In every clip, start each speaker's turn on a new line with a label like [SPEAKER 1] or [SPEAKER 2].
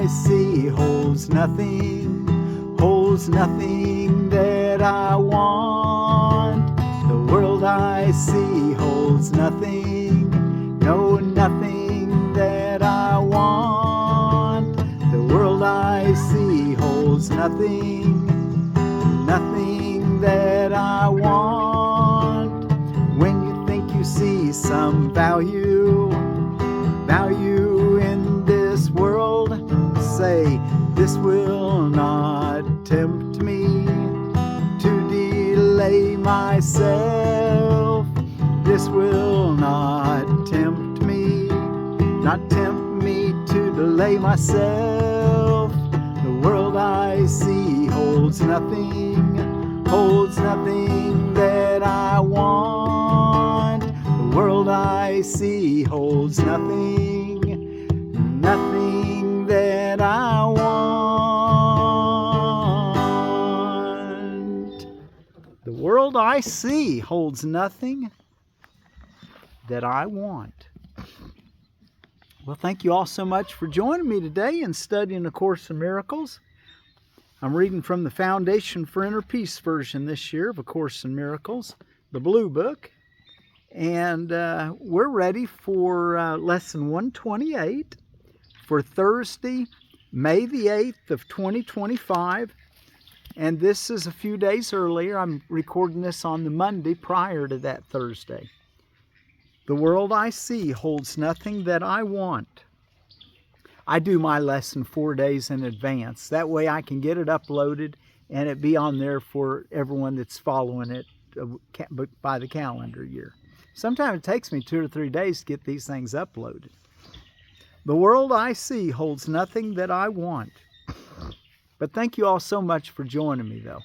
[SPEAKER 1] I see holds nothing that I want. The world I see holds nothing, no, nothing that I want. The world I see holds nothing that I want. When you think you see some value in this world, say, this will not tempt me to delay myself. This will not tempt me to delay myself. The world I see holds nothing that I want. The world I see holds nothing that I want. The world I see holds nothing that I want. Well, thank you all so much for joining me today in studying A Course in Miracles. I'm reading from the Foundation for Inner Peace version this year of A Course in Miracles, the Blue Book. And we're ready for Lesson 128 for Thursday, May the 8th of 2025. And this is a few days earlier. I'm recording this on the Monday prior to that Thursday. The world I see holds nothing that I want. I do my lesson 4 days in advance. That way I can get it uploaded and it be on there for everyone that's following it by the calendar year. Sometimes it takes me 2 or 3 days to get these things uploaded. The world I see holds nothing that I want. But thank you all so much for joining me, though.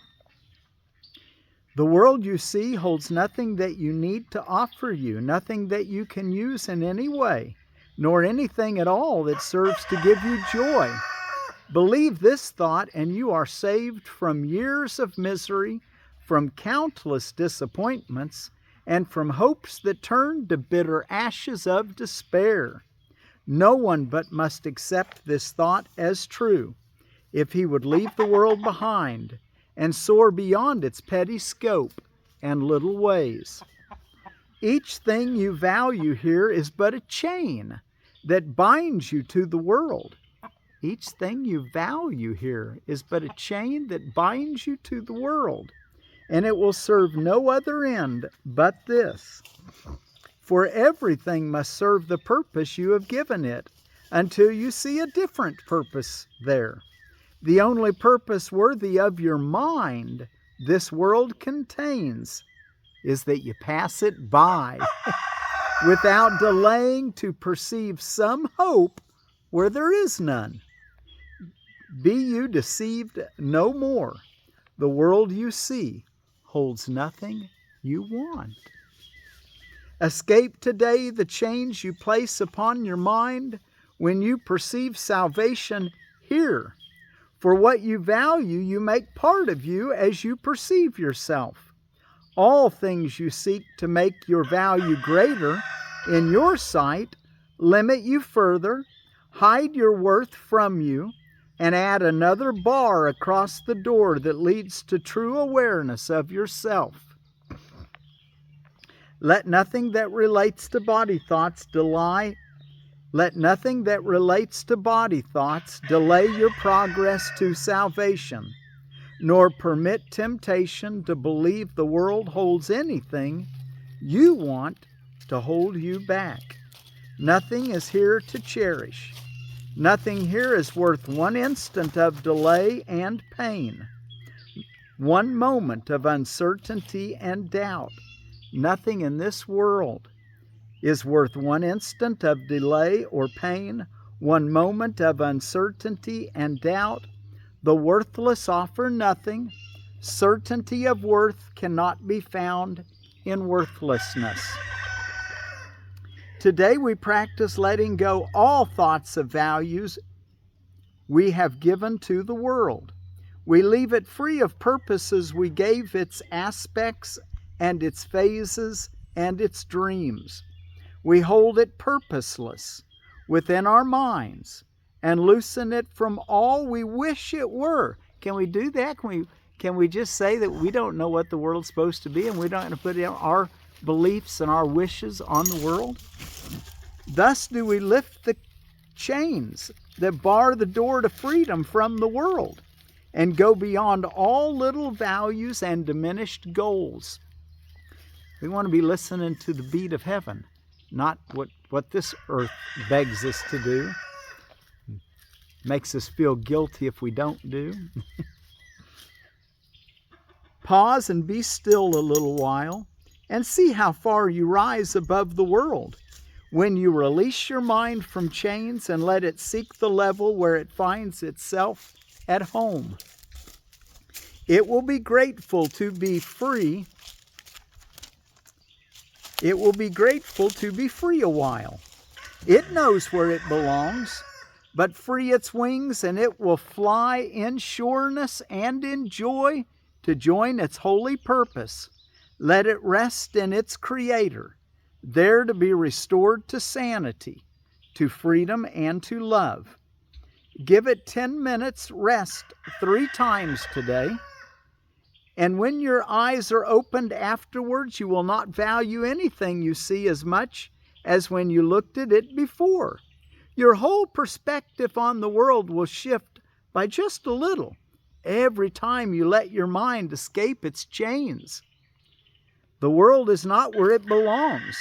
[SPEAKER 1] The world you see holds nothing that you need to offer you, nothing that you can use in any way, nor anything at all that serves to give you joy. Believe this thought, and you are saved from years of misery, from countless disappointments, and from hopes that turn to bitter ashes of despair. No one but must accept this thought as true, if he would leave the world behind and soar beyond its petty scope and little ways. Each thing you value here is but a chain that binds you to the world. Each thing you value here is but a chain that binds you to the world, and it will serve no other end but this. For everything must serve the purpose you have given it until you see a different purpose there. The only purpose worthy of your mind this world contains is that you pass it by without delaying to perceive some hope where there is none. Be you deceived no more. The world you see holds nothing you want. Escape today the chains you place upon your mind when you perceive salvation here. For what you value, you make part of you as you perceive yourself. All things you seek to make your value greater in your sight limit you further, hide your worth from you, and add another bar across the door that leads to true awareness of yourself. Let nothing that relates to body thoughts delay your progress to salvation, nor permit temptation to believe the world holds anything you want to hold you back. Nothing is here to cherish. Nothing here is worth one instant of delay and pain, one moment of uncertainty and doubt. Nothing in this world is worth one instant of delay or pain, one moment of uncertainty and doubt. The worthless offer nothing. Certainty of worth cannot be found in worthlessness. Today we practice letting go all thoughts of values we have given to the world. We leave it free of purposes we gave its aspects and its phases and its dreams. We hold it purposeless within our minds and loosen it from all we wish it were. Can we do that? Can we just say that we don't know what the world's supposed to be and we don't put our beliefs and our wishes on the world? Thus do we lift the chains that bar the door to freedom from the world and go beyond all little values and diminished goals. We want to be listening to the beat of heaven, not what this earth begs us to do. Makes us feel guilty if we don't do. Pause and be still a little while and see how far you rise above the world when you release your mind from chains and let it seek the level where it finds itself at home. It will be grateful to be free. It will be grateful to be free a while. It knows where it belongs, but free its wings and it will fly in sureness and in joy to join its holy purpose. Let it rest in its Creator, there to be restored to sanity, to freedom, and to love. Give it 10 minutes rest 3 times today. And when your eyes are opened afterwards, you will not value anything you see as much as when you looked at it before. Your whole perspective on the world will shift by just a little every time you let your mind escape its chains. The world is not where it belongs,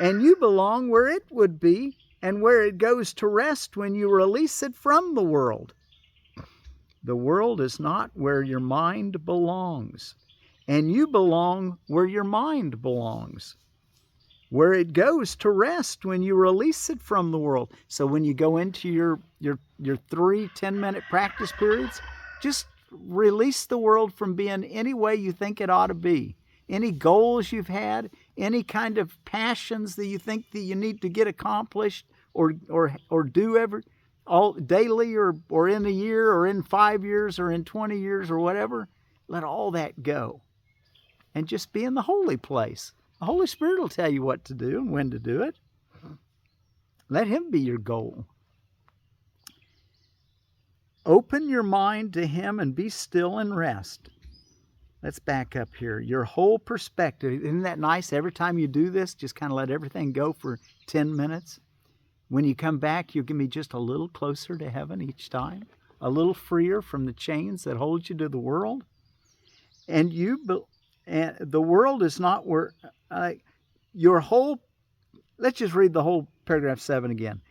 [SPEAKER 1] and you belong where it would be and where it goes to rest when you release it from the world. The world is not where your mind belongs, and you belong where your mind belongs, where it goes to rest when you release it from the world. So when you go into your 3 10-minute practice periods, just release the world from being any way you think it ought to be. Any goals you've had, any kind of passions that you think that you need to get accomplished or do all daily or in a year or in 5 years or in 20 years or whatever, let all that go. And just be in the holy place. The Holy Spirit will tell you what to do and when to do it. Let Him be your goal. Open your mind to Him and be still and rest. Let's back up here. Your whole perspective. Isn't that nice? Every time you do this, just kind of let everything go for 10 minutes. When you come back, you'll be just a little closer to heaven each time. A little freer from the chains that hold you to the world. And the world is not where your whole... Let's just read the whole paragraph 7 again.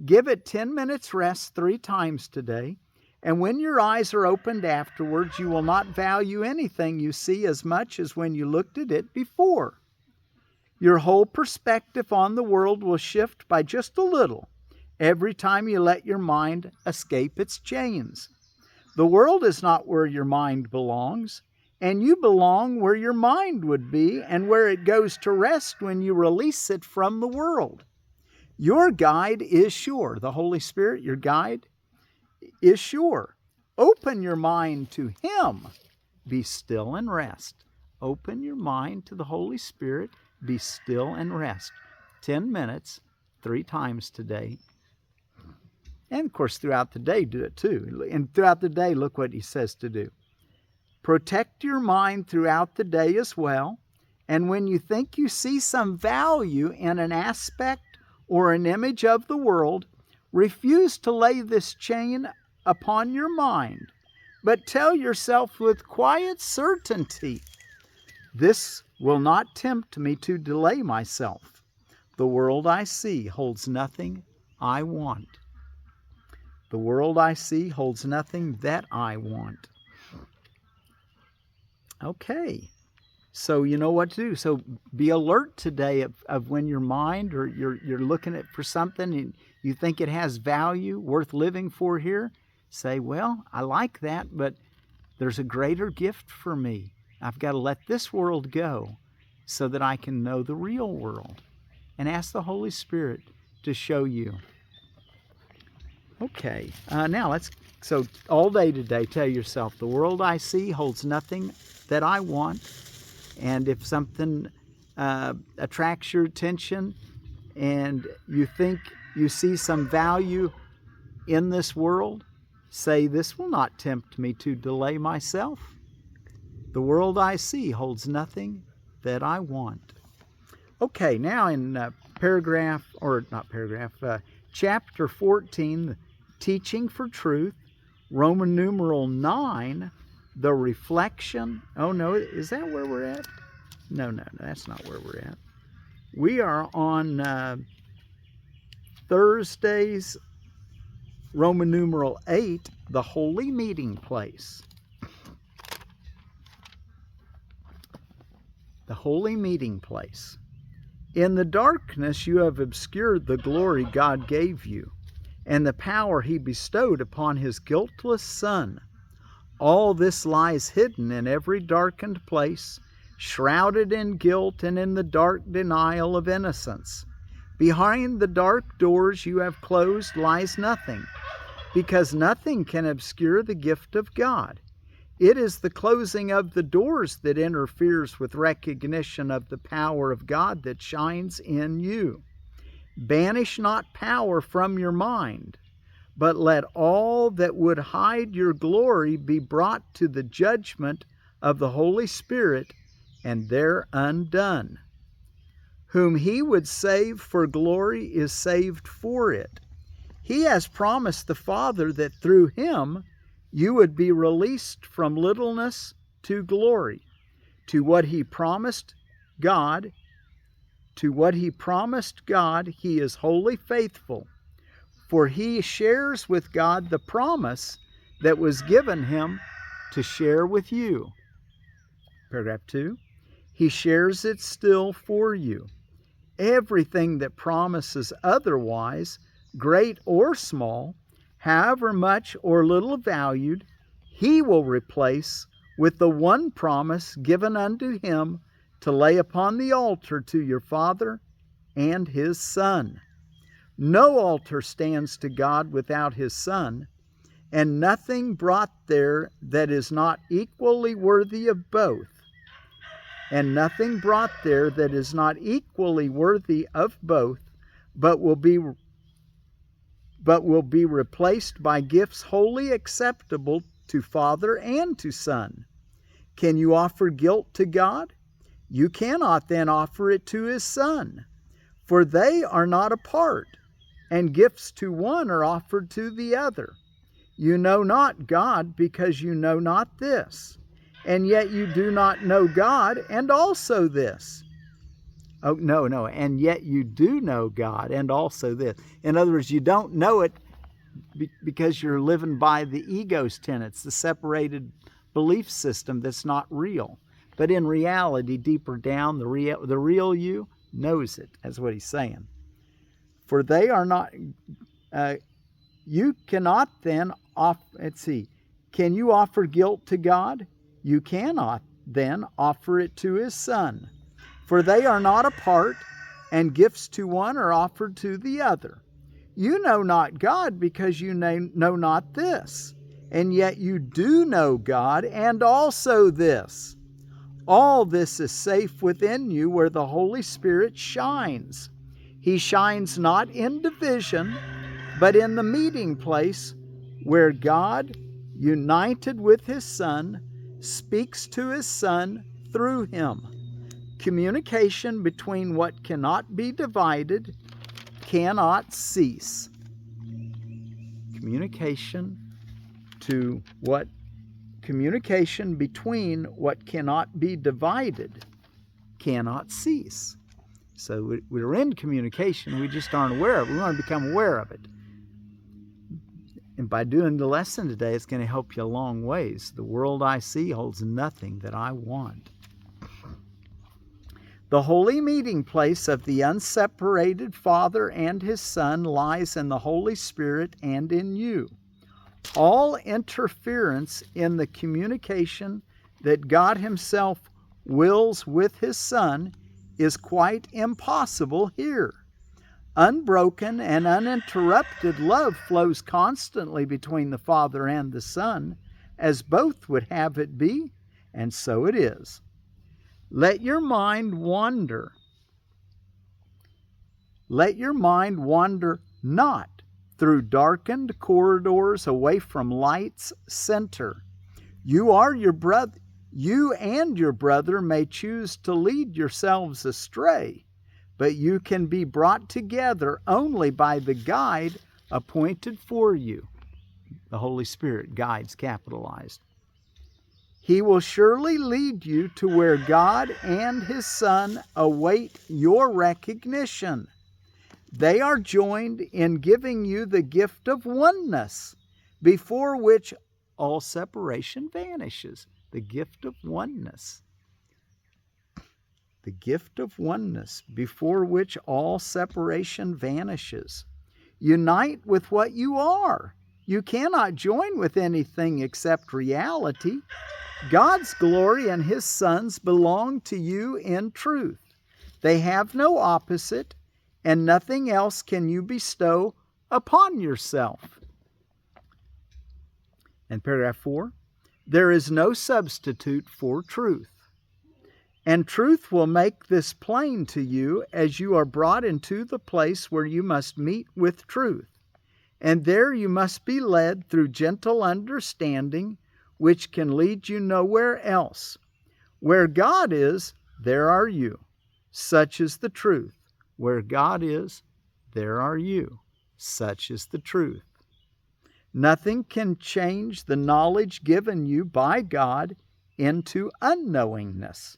[SPEAKER 1] Give it 10 minutes rest 3 times today. And when your eyes are opened afterwards, you will not value anything you see as much as when you looked at it before. Your whole perspective on the world will shift by just a little every time you let your mind escape its chains. The world is not where your mind belongs, and you belong where your mind would be and where it goes to rest when you release it from the world. Your guide is sure. The Holy Spirit, your guide, is sure. Open your mind to Him. Be still and rest. Open your mind to the Holy Spirit. Be still and rest. 10 minutes, 3 times today. And of course, throughout the day, do it too. And throughout the day, look what He says to do. Protect your mind throughout the day as well. And when you think you see some value in an aspect or an image of the world, refuse to lay this chain upon your mind, but tell yourself with quiet certainty, this will not tempt me to delay myself. The world I see holds nothing I want. The world I see holds nothing that I want. Okay, so you know what to do. So be alert today of when your mind or you're looking at for something and you think it has value, worth living for here. Say, well, I like that, but there's a greater gift for me. I've got to let this world go so that I can know the real world. And ask the Holy Spirit to show you. Okay, now so all day today, tell yourself, the world I see holds nothing that I want. And if something attracts your attention and you think you see some value in this world say, "This will not tempt me to delay myself. The world I see holds nothing that I want." Okay, now in chapter 14, Teaching for Truth, Roman numeral 9, the reflection. Oh no, is that where we're at? No, that's not where we're at. We are on Thursday's Roman numeral 8, the holy meeting place. The holy meeting place. In the darkness you have obscured the glory God gave you, and the power he bestowed upon his guiltless Son. All this lies hidden in every darkened place, shrouded in guilt and in the dark denial of innocence. Behind the dark doors you have closed lies nothing, because nothing can obscure the gift of God. It is the closing of the doors that interferes with recognition of the power of God that shines in you. Banish not power from your mind, but let all that would hide your glory be brought to the judgment of the Holy Spirit, and there undone. Whom he would save for glory is saved for it. He has promised the Father that through him you would be released from littleness to glory. To what he promised God, he is wholly faithful, for he shares with God the promise that was given him to share with you. Paragraph 2, he shares it still for you. Everything that promises otherwise, great or small, however much or little valued, he will replace with the one promise given unto him to lay upon the altar to your Father and his Son. No altar stands to God without his Son, and nothing brought there that is not equally worthy of both. And nothing brought there that is not equally worthy of both, but will be replaced by gifts wholly acceptable to Father and to Son. Can you offer guilt to God? You cannot then offer it to his Son, for they are not apart, and gifts to one are offered to the other. You know not God because you know not this, and yet you do not know God and also this. Oh, no, and yet you do know God and also this. In other words, you don't know it because you're living by the ego's tenets, the separated belief system that's not real. But in reality, deeper down, the real you knows it. That's what he's saying. For they are not, you cannot then can you offer guilt to God? You cannot then offer it to his Son. For they are not apart, and gifts to one are offered to the other. You know not God because you know not this, and yet you do know God and also this. All this is safe within you where the Holy Spirit shines. He shines not in division, but in the meeting place where God, united with his Son, speaks to his Son through him. Communication between what cannot be divided cannot cease. Communication between what cannot be divided cannot cease. So we're in communication, we just aren't aware of it. We want to become aware of it. And by doing the lesson today, it's going to help you a long ways. The world I see holds nothing that I want. The holy meeting place of the unseparated Father and his Son lies in the Holy Spirit and in you. All interference in the communication that God himself wills with his Son is quite impossible here. Unbroken and uninterrupted love flows constantly between the Father and the Son, as both would have it be, and so it is. Let your mind wander. Let your mind wander not through darkened corridors away from light's center. You and your brother may choose to lead yourselves astray, but you can be brought together only by the guide appointed for you. The Holy Spirit, guides capitalized. He will surely lead you to where God and His Son await your recognition. They are joined in giving you the gift of oneness, before which all separation vanishes. The gift of oneness. The gift of oneness, before which all separation vanishes. Unite with what you are. You cannot join with anything except reality. God's glory and His Son's belong to you in truth. They have no opposite, and nothing else can you bestow upon yourself. And paragraph 4, there is no substitute for truth. And truth will make this plain to you as you are brought into the place where you must meet with truth. And there you must be led through gentle understanding, which can lead you nowhere else. Where God is, there are you. Such is the truth. Where God is, there are you. Such is the truth. Nothing can change the knowledge given you by God into unknowingness.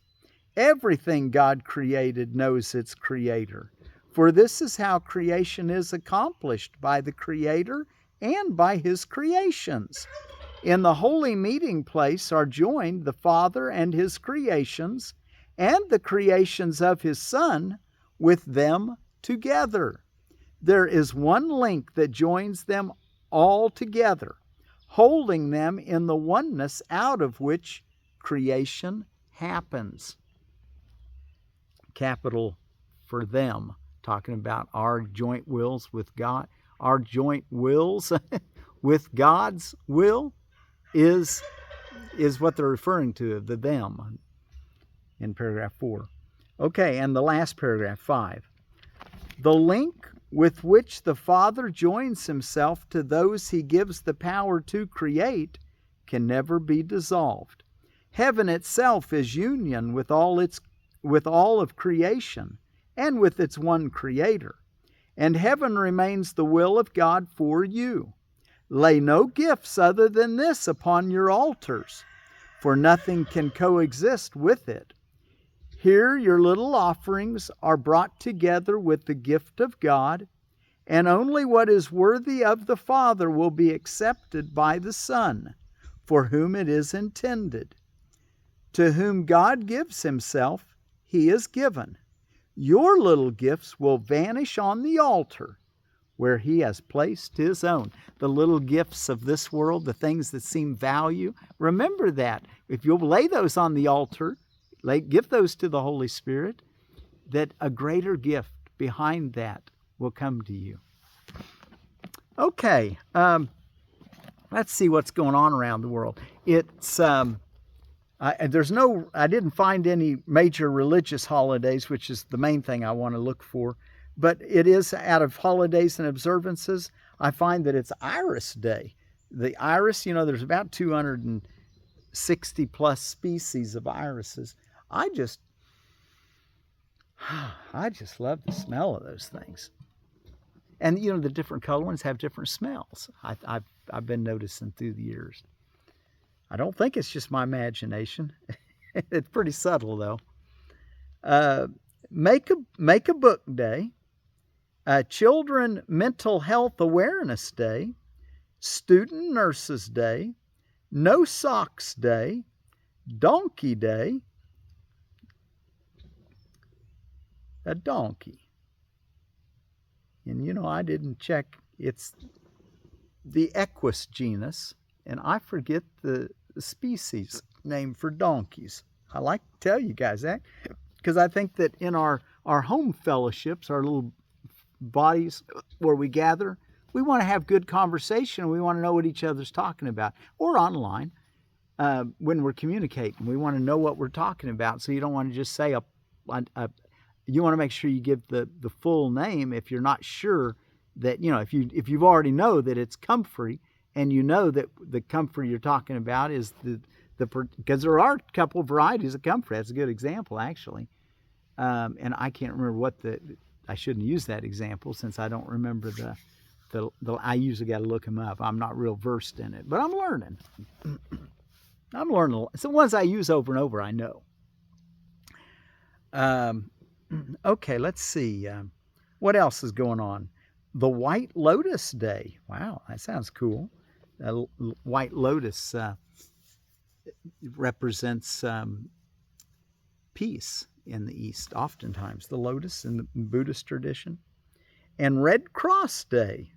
[SPEAKER 1] Everything God created knows its Creator. For this is how creation is accomplished, by the Creator and by His creations. In the holy meeting place are joined the Father and His creations, and the creations of His Son with them together. There is one link that joins them all together, holding them in the oneness out of which creation happens. Capital for them, talking about our joint wills with God. Our joint wills with God's will is what they're referring to, the them, in paragraph 4. Okay, and the last paragraph, 5. The link with which the Father joins Himself to those He gives the power to create can never be dissolved. Heaven itself is union with all of creation and with its one Creator. And heaven remains the will of God for you. Lay no gifts other than this upon your altars, for nothing can coexist with it. Here your little offerings are brought together with the gift of God, and only what is worthy of the Father will be accepted by the Son, for whom it is intended. To whom God gives Himself, He is given. Your little gifts will vanish on the altar, where He has placed His own. The little gifts of this world, the things that seem value, remember that. If you'll lay those on the altar, give those to the Holy Spirit, that a greater gift behind that will come to you. Okay, let's see what's going on around the world. It's I didn't find any major religious holidays, which is the main thing I want to look for. But it is, out of holidays and observances, I find that it's Iris Day. The iris, there's about 260 plus species of irises. I just love the smell of those things. And the different color ones have different smells. I've been noticing through the years. I don't think it's just my imagination. It's pretty subtle though. Make a book day. Children Mental Health Awareness Day. Student Nurses Day. No Socks Day. Donkey Day. A donkey. And I didn't check. It's the Equus genus, and I forget the species name for donkeys. I like to tell you guys that because I think that in our home fellowships, our little bodies where we gather, we want to have good conversation. We want to know what each other's talking about, or online when we're communicating. We want to know what we're talking about. So you don't want to just say you want to make sure you give the full name. If you're not sure, that, if you've already know that it's comfrey, and you know that the comfrey you're talking about is because there are a couple of varieties of comfrey. That's a good example, actually. And I can't remember I shouldn't use that example since I don't remember I usually got to look them up. I'm not real versed in it, but I'm learning. I'm learning a lot. It's the ones I use over and over, I know. Okay, let's see. What else is going on? The White Lotus Day. Wow, that sounds cool. White lotus represents peace in the East, oftentimes. The lotus in the Buddhist tradition. And Red Cross Day.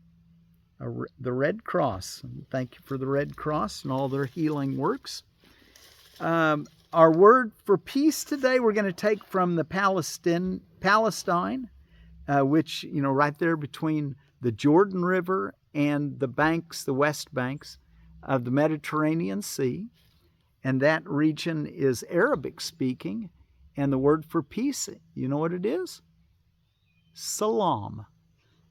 [SPEAKER 1] The Red Cross. Thank you for the Red Cross and all their healing works. Our word for peace today we're going to take from the Palestine, which, right there between the Jordan River and the west banks of the Mediterranean Sea. And that region is Arabic speaking. And the word for peace, you know what it is? Salaam.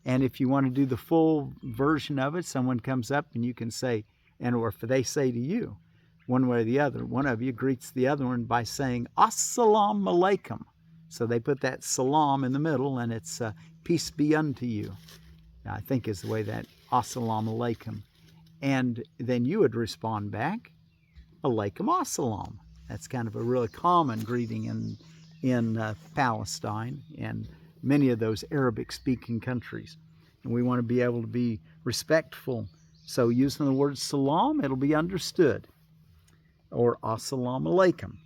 [SPEAKER 1] And if you want to do the full version of it, someone comes up and you can say, or if they say to you, one way or the other, one of you greets the other one by saying, Assalamu alaikum. So they put that salam in the middle, and it's peace be unto you, I think is the way that Assalamu alaikum. And then you would respond back, alaikum assalam. That's kind of a really common greeting in Palestine and many of those Arabic-speaking countries. And we want to be able to be respectful. So using the word salam, it'll be understood. Or assalamu alaikum.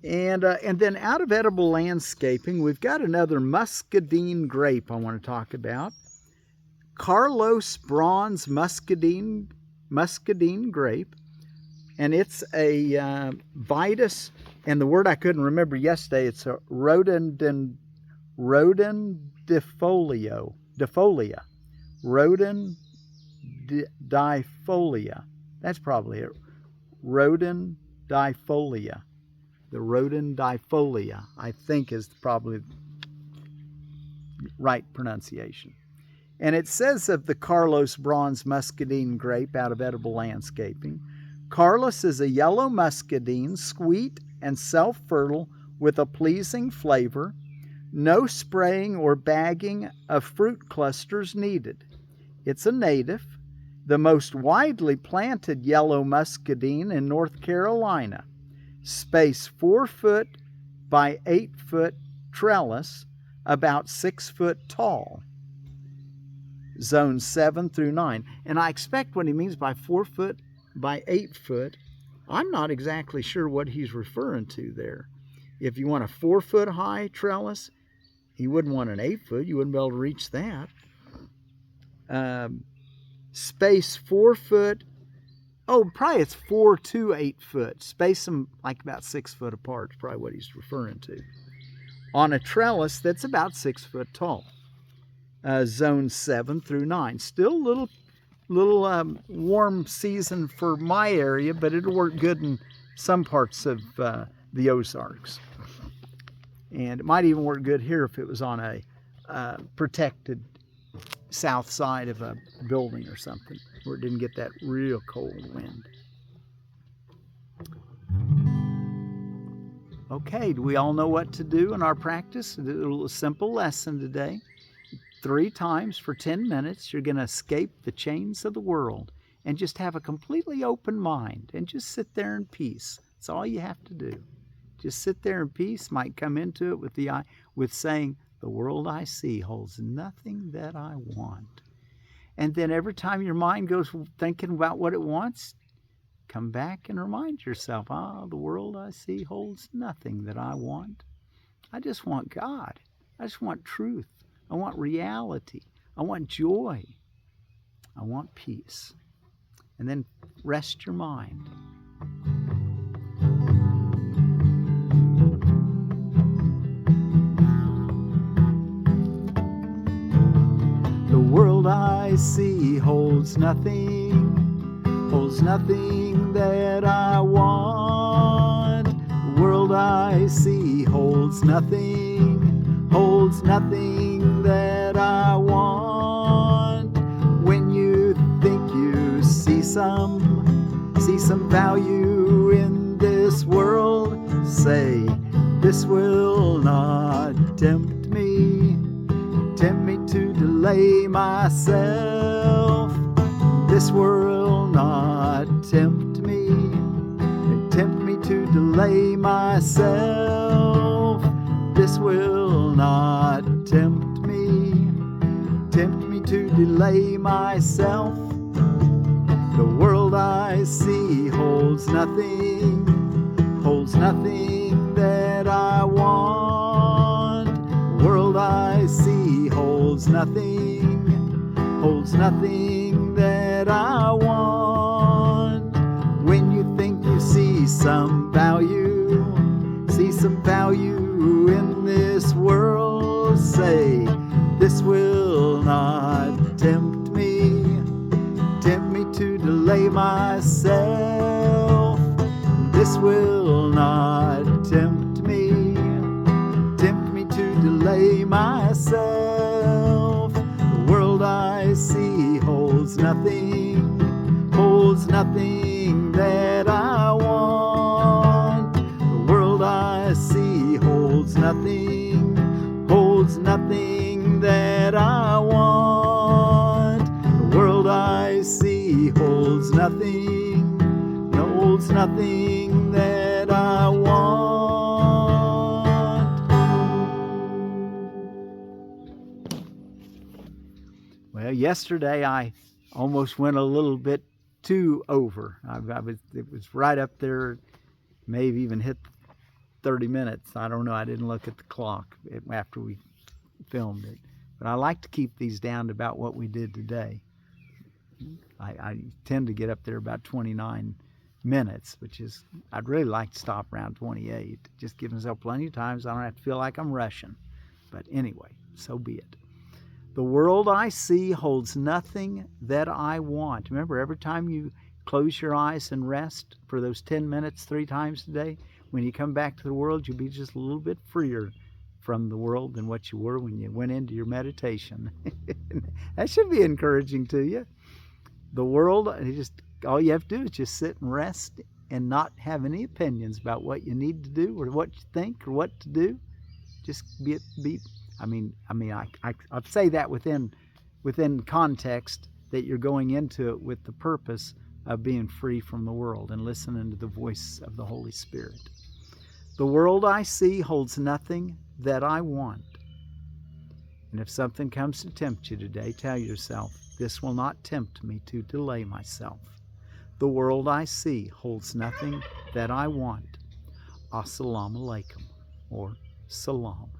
[SPEAKER 1] And then out of edible landscaping, we've got another Muscadine grape I want to talk about. Carlos Bronze Muscadine grape. And it's a Vitus, and the word I couldn't remember yesterday, it's a rhodendifolia. Rhodendifolia. That's probably it. Rhodendifolia. The rhodendifolia, I think, is probably right pronunciation. And it says of the Carlos Bronze Muscadine grape out of edible landscaping, Carlos is a yellow muscadine, sweet and self-fertile with a pleasing flavor. No spraying or bagging of fruit clusters needed. It's a native, the most widely planted yellow muscadine in North Carolina. Space 4 foot by 8 foot trellis, about 6 foot tall. Zones 7 through 9. And I expect what he means by 4 foot by 8 foot, I'm not exactly sure what he's referring to there. If you want a 4 foot high trellis, you wouldn't want an 8 foot. You wouldn't be able to reach that. Space 4 foot. Oh, probably it's 4 to 8 foot. Space them like about 6 foot apart is probably what he's referring to. On a trellis that's about 6 foot tall. Zones 7 through 9. Still a little warm season for my area, but it'll work good in some parts of the Ozarks. And it might even work good here if it was on a protected south side of a building or something, where it didn't get that real cold wind. Okay, do we all know what to do in our practice? A little simple lesson today. 3 times for 10 minutes, you're going to escape the chains of the world and just have a completely open mind and just sit there in peace. That's all you have to do. Just sit there in peace. Might come into it with saying, the world I see holds nothing that I want. And then every time your mind goes thinking about what it wants, come back and remind yourself, the world I see holds nothing that I want. I just want God. I just want truth. I want reality. I want joy. I want peace. And then rest your mind. The world I see holds nothing that I want. The world I see holds nothing that I want. some value in this world, say, this will not tempt me to delay myself. This will not tempt me to delay myself. This will not tempt me to delay myself. The world I see holds nothing that I want. The world I see holds nothing that I want. When you think you see some value in this world, say, this will not tempt me to delay myself. This will not tempt me to delay myself. The world I see holds nothing that I want. The world I see holds nothing that I want. The world I see holds nothing that I want. Well, yesterday I almost went a little bit too over. It was right up there, maybe even hit 30 minutes. I don't know. I didn't look at the clock after we filmed it. But I like to keep these down to about what we did today. I tend to get up there about 29 minutes, which is, I'd really like to stop around 28. Just give myself plenty of time so I don't have to feel like I'm rushing. But anyway, so be it. The world I see holds nothing that I want. Remember, every time you close your eyes and rest for those 10 minutes 3 times a day, when you come back to the world, you'll be just a little bit freer from the world than what you were when you went into your meditation. That should be encouraging to you. The world, all you have to do is just sit and rest and not have any opinions about what you need to do or what you think or what to do. Just I'd say that within context, that you're going into it with the purpose of being free from the world and listening to the voice of the Holy Spirit. The world I see holds nothing that I want. And if something comes to tempt you today, tell yourself, this will not tempt me to delay myself. The world I see holds nothing that I want. Assalamu alaikum, or Salaam.